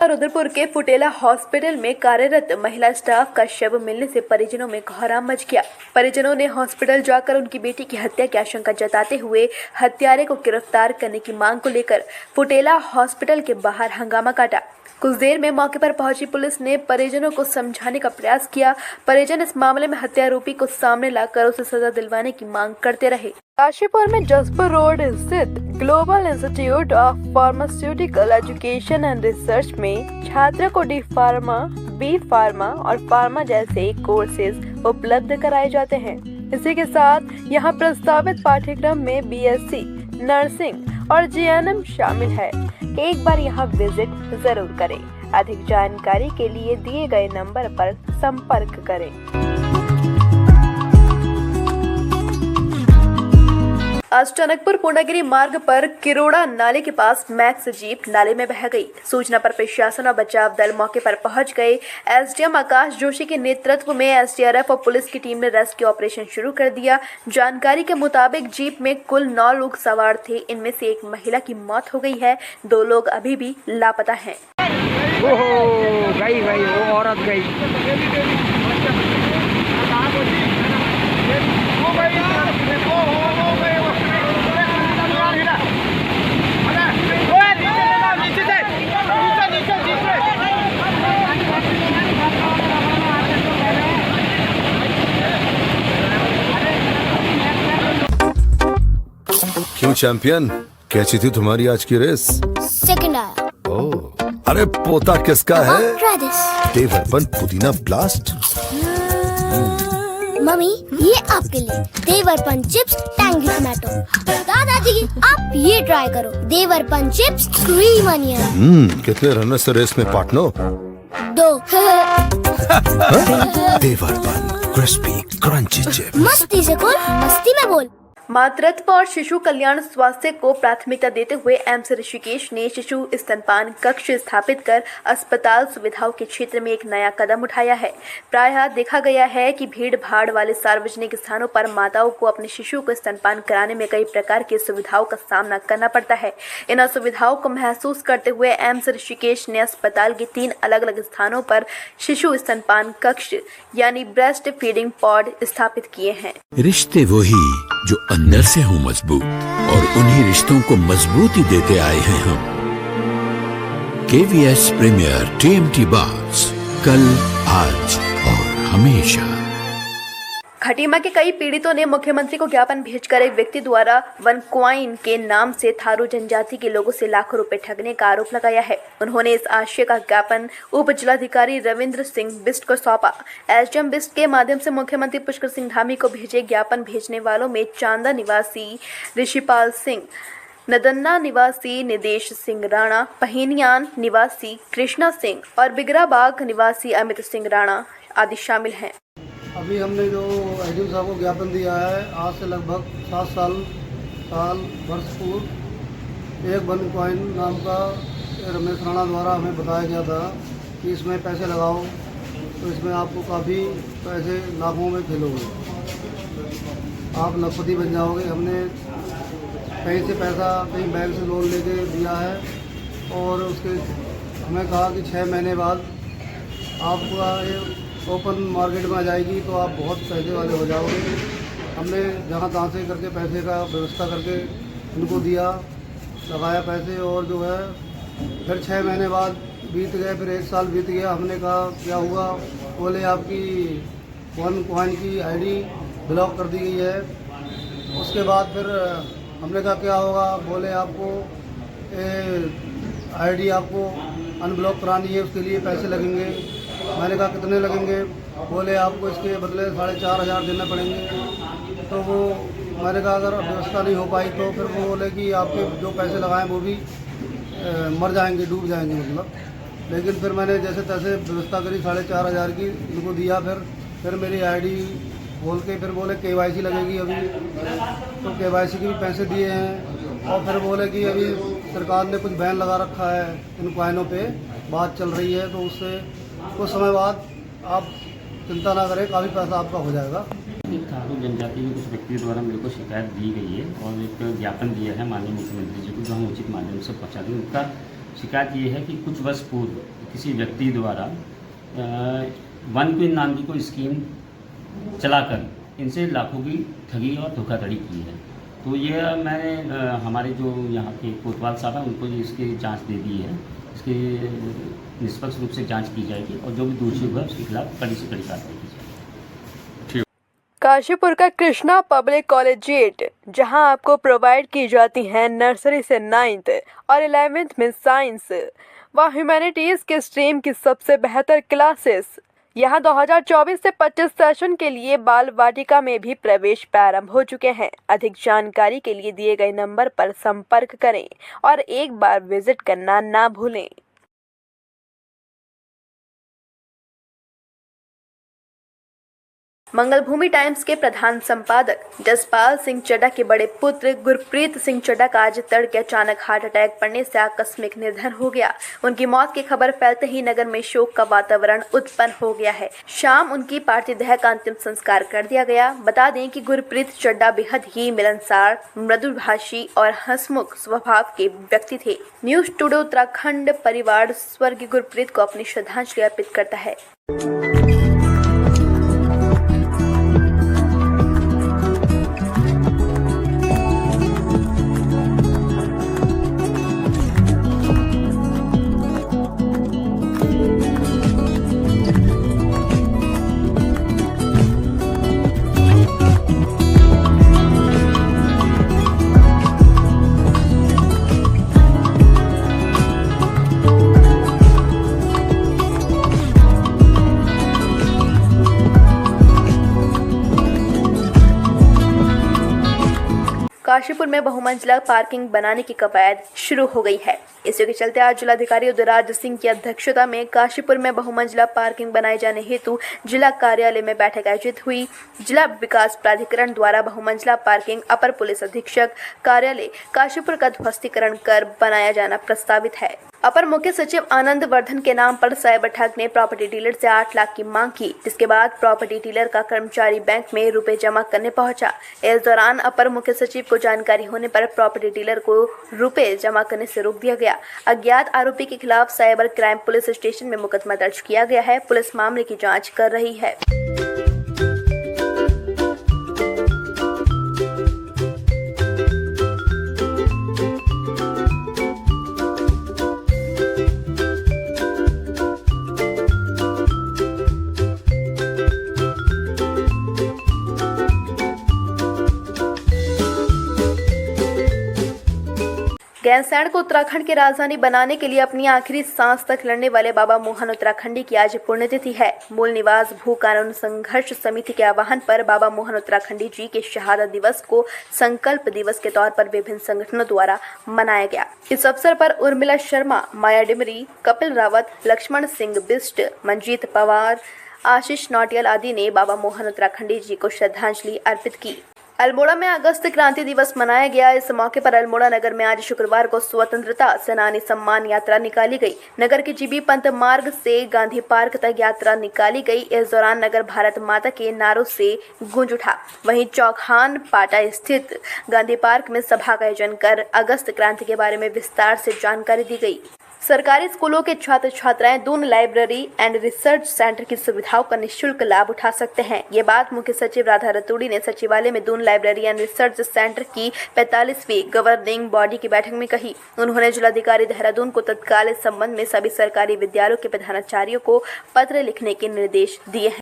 रुद्रपुर के फुटेला हॉस्पिटल में कार्यरत महिला स्टाफ का शव मिलने से परिजनों में कोहराम मच गया। परिजनों ने हॉस्पिटल जाकर उनकी बेटी की हत्या की आशंका जताते हुए हत्यारे को गिरफ्तार करने की मांग को लेकर फुटेला हॉस्पिटल के बाहर हंगामा काटा। कुछ देर में मौके पर पहुंची पुलिस ने परिजनों को समझाने का प्रयास किया। परिजन इस मामले में हत्यारोपी को सामने लाकर उसे सजा दिलवाने की मांग करते रहे। काशीपुर में जसपुर रोड स्थित global institute of pharmaceutical education and research में छात्रों को डी फार्मा, बी फार्मा और फार्मा जैसे कोर्सेज उपलब्ध कराए जाते हैं। इसी के साथ यहां प्रस्तावित पाठ्यक्रम में बीएससी नर्सिंग और जीएनएम शामिल है। एक बार यहां विजिट जरूर करें। अधिक जानकारी के लिए दिए गए नंबर पर संपर्क करें। आज टनकपुर पूर्णागिरी मार्ग पर किरोड़ा नाले के पास मैक्स जीप नाले में बह गई। सूचना पर प्रशासन और बचाव दल मौके पर पहुंच गए। एसडीएम आकाश जोशी के नेतृत्व में एसडीआरएफ और पुलिस की टीम ने रेस्क्यू ऑपरेशन शुरू कर दिया। जानकारी के मुताबिक जीप में कुल 9 लोग सवार थे। इनमें से एक महिला की मौत हो गई है। 2 लोग अभी भी लापता हैं। गई वो औरत गई। क्यों चैंपियन, कैसी थी तुम्हारी आज की रेस? सेकंड आया। ओह, अरे पोता किसका है? राधिस। देवरपन पुदीना ब्लास्ट। मम्मी ये आपके लिए देवरपन चिप्स टैंगी टमाटो। दादाजी आप ये ट्राई करो, देवरपन चिप्स क्रीम अनियन। कितने रनर से रेस में पार्टनर? 2। देवरपन क्रिस्पी क्रंची चिप्स। मस्ती से बोल, मस्ती में बोल। मातृत्व और शिशु कल्याण स्वास्थ्य को प्राथमिकता देते हुए एम्स ऋषिकेश ने शिशु स्तनपान कक्ष स्थापित कर अस्पताल सुविधाओं के क्षेत्र में एक नया कदम उठाया है। प्रायः देखा गया है कि भीड़ भाड़ वाले सार्वजनिक स्थानों पर माताओं को अपने शिशु को स्तनपान कराने में कई प्रकार की सुविधाओं का सामना करना पड़ता है। इन सुविधाओं को महसूस करते हुए एम्स ऋषिकेश ने अस्पताल के 3 अलग अलग स्थानों पर शिशु स्तनपान कक्ष यानी ब्रेस्ट फीडिंग पॉड स्थापित किए हैं। रिश्ते वही जो अंदर से हो मजबूत, और उन्हीं रिश्तों को मजबूती देते आए हैं हम। केवीएस प्रीमियर टीएमटी बार्स, कल, आज और हमेशा। खटीमा के कई पीड़ितों ने मुख्यमंत्री को ज्ञापन भेजकर एक व्यक्ति द्वारा वनक्वाइन के नाम से थारू जनजाति के लोगों से लाखों रुपए ठगने का आरोप लगाया है। उन्होंने इस आशय का ज्ञापन उप जिलाधिकारी रविंद्र सिंह बिस्ट को सौंपा। एसडीएम बिस्ट के माध्यम से मुख्यमंत्री पुष्कर सिंह धामी को भेजे ज्ञापन भेजने वालों में चांदा निवासी ऋषिपाल सिंह, नदन्ना निवासी निदेश सिंह राणा, पहीनियान निवासी कृष्णा सिंह और बिगराबाग निवासी अमित सिंह राणा आदि शामिल हैं। अभी हमने जो एसडीएम साहब को ज्ञापन दिया है, आज से लगभग 7 वर्ष पूर्व एक वनक्वाइन नाम का रमेश राणा द्वारा हमें बताया गया था कि इसमें पैसे लगाओ तो इसमें आपको काफ़ी पैसे लाखों में खेलोगे, आप लखपति बन जाओगे। हमने कहीं से पैसा कहीं बैंक से लोन लेके दिया है और उसके हमें कहा कि 6 महीने बाद आपका ये ओपन मार्केट में आ जाएगी तो आप बहुत पैसे वाले हो जाओगे। हमने जहाँ तहाँ से करके पैसे का व्यवस्था करके उनको दिया, लगाया पैसे, और जो है फिर 6 महीने बाद बीत गए, फिर 1 साल बीत गया। हमने कहा क्या हुआ? बोले आपकी वनक्वाइन की आईडी ब्लॉक कर दी गई है। उसके बाद फिर हमने कहा क्या होगा? बोले आपको आईडी आपको अनब्लॉक करानी है, उसके लिए पैसे लगेंगे। मैंने कहा कितने लगेंगे? बोले आपको इसके बदले 4,500 देने पड़ेंगे। तो वो मैंने कहा अगर व्यवस्था नहीं हो पाई तो फिर वो बोले कि आपके जो पैसे लगाएं वो भी मर जाएंगे, डूब जाएंगे मतलब। लेकिन फिर मैंने जैसे तैसे व्यवस्था करी, 4,500 की उनको दिया। फिर मेरी आईडी बोल के फिर बोले केवाईसी लगेगी अभी, तो केवाईसी के भी पैसे दिए हैं। और फिर बोले कि अभी सरकार ने कुछ बैन लगा रखा है इन क्वाइनों पे, बात चल रही है, तो उससे कुछ समय बाद आप चिंता ना करें, काफ़ी पैसा आपका हो जाएगा। थारू जनजाति के कुछ व्यक्तियों द्वारा मेरे को शिकायत दी गई है और एक ज्ञापन दिया है माननीय मुख्यमंत्री जी को, जो हम उचित माध्यम से पहुँचा दें। उनका शिकायत ये है कि कुछ वर्ष पूर्व किसी व्यक्ति द्वारा वन क्वीन नाम की कोई स्कीम चलाकर इनसे लाखों की ठगी और धोखाधड़ी की है। तो ये मैंने हमारे जो यहाँ के कोतवाल साहब हैं उनको इसकी जांच दे दी है। इसकी निष्पक्ष रूप से जांच की जाएगी और जो भी दोषी होगा उसके खिलाफ कड़ी से कड़ी कार्रवाई की जाएगी। काशीपुर का कृष्णा पब्लिक कॉलेजिएट, जहां आपको प्रोवाइड की जाती हैं नर्सरी से 9th और 11th में साइंस व ह्यूमैनिटीज़ के स्ट्रीम की सबसे बेहतर क्लासेस। यहां 2024 से 25 सेशन के लिए बाल वाटिका में भी प्रवेश प्रारंभ हो चुके हैं। अधिक जानकारी के लिए दिए गए नंबर पर संपर्क करें और एक बार विजिट करना ना भूलें। मंगलभूमि टाइम्स के प्रधान संपादक जसपाल सिंह चड्ढा के बड़े पुत्र गुरप्रीत सिंह चड्ढा का आज तड़के अचानक हार्ट अटैक पड़ने से आकस्मिक निधन हो गया। उनकी मौत की खबर फैलते ही नगर में शोक का वातावरण उत्पन्न हो गया है। शाम उनकी पार्थिव देह का अंतिम संस्कार कर दिया गया। बता दें कि गुरप्रीत चड्ढा बेहद ही मिलनसार, मृदुभाषी और हंसमुख स्वभाव के व्यक्ति थे। न्यूज़ टुडे उत्तराखंड परिवार स्वर्गीय गुरप्रीत को अपनी श्रद्धांजलि अर्पित करता है। काशीपुर में बहुमंजिला पार्किंग बनाने की कवायद शुरू हो गई है। इसी के चलते आज जिलाधिकारी उदयराज सिंह की अध्यक्षता में काशीपुर में बहुमंजिला पार्किंग बनाए जाने हेतु जिला कार्यालय में बैठक आयोजित हुई। जिला विकास प्राधिकरण द्वारा बहुमंजिला पार्किंग अपर पुलिस अधीक्षक कार्यालय काशीपुर का ध्वस्तीकरण कर बनाया जाना प्रस्तावित है। अपर मुख्य सचिव आनंद वर्धन के नाम पर साइबर ठग ने प्रॉपर्टी डीलर से 8 लाख की मांग की, जिसके बाद प्रॉपर्टी डीलर का कर्मचारी बैंक में रुपए जमा करने पहुंचा। इस दौरान अपर मुख्य सचिव को जानकारी होने पर प्रॉपर्टी डीलर को रुपए जमा करने से रोक दिया गया। अज्ञात आरोपी के खिलाफ साइबर क्राइम पुलिस स्टेशन में मुकदमा दर्ज किया गया है। पुलिस मामले की जाँच कर रही है। गैरसैंण को उत्तराखंड की राजधानी बनाने के लिए अपनी आखिरी सांस तक लड़ने वाले बाबा मोहन उत्तराखंडी की आज पुण्यतिथि है। मूल निवास भू कानून संघर्ष समिति के आह्वान पर बाबा मोहन उत्तराखंडी जी के शहादत दिवस को संकल्प दिवस के तौर पर विभिन्न संगठनों द्वारा मनाया गया। इस अवसर पर उर्मिला शर्मा, माया डिमरी, कपिल रावत, लक्ष्मण सिंह बिष्ट, मंजीत पवार, आशीष नौटियाल आदि ने बाबा मोहन उत्तराखंडी जी को श्रद्धांजलि अर्पित की। अल्मोड़ा में अगस्त क्रांति दिवस मनाया गया। इस मौके पर अल्मोड़ा नगर में आज शुक्रवार को स्वतंत्रता सेनानी सम्मान यात्रा निकाली गई। नगर के जीबी पंत मार्ग से गांधी पार्क तक यात्रा निकाली गई। इस दौरान नगर भारत माता के नारों से गूंज उठा। वहीं चौखान पाटा स्थित गांधी पार्क में सभा का आयोजन कर अगस्त क्रांति के बारे में विस्तार से जानकारी दी गई। सरकारी स्कूलों के छात्र छात्राएं Doon library and research centre की सुविधाओं का निःशुल्क लाभ उठा सकते हैं। ये बात मुख्य सचिव राधा रतूड़ी ने सचिवालय में Doon library and research centre की 45वीं गवर्निंग बॉडी की बैठक में कही। उन्होंने जिलाधिकारी देहरादून को तत्काल इस संबंध में सभी सरकारी विद्यालयों के प्रधानाचार्यों को पत्र लिखने के निर्देश दिए हैं।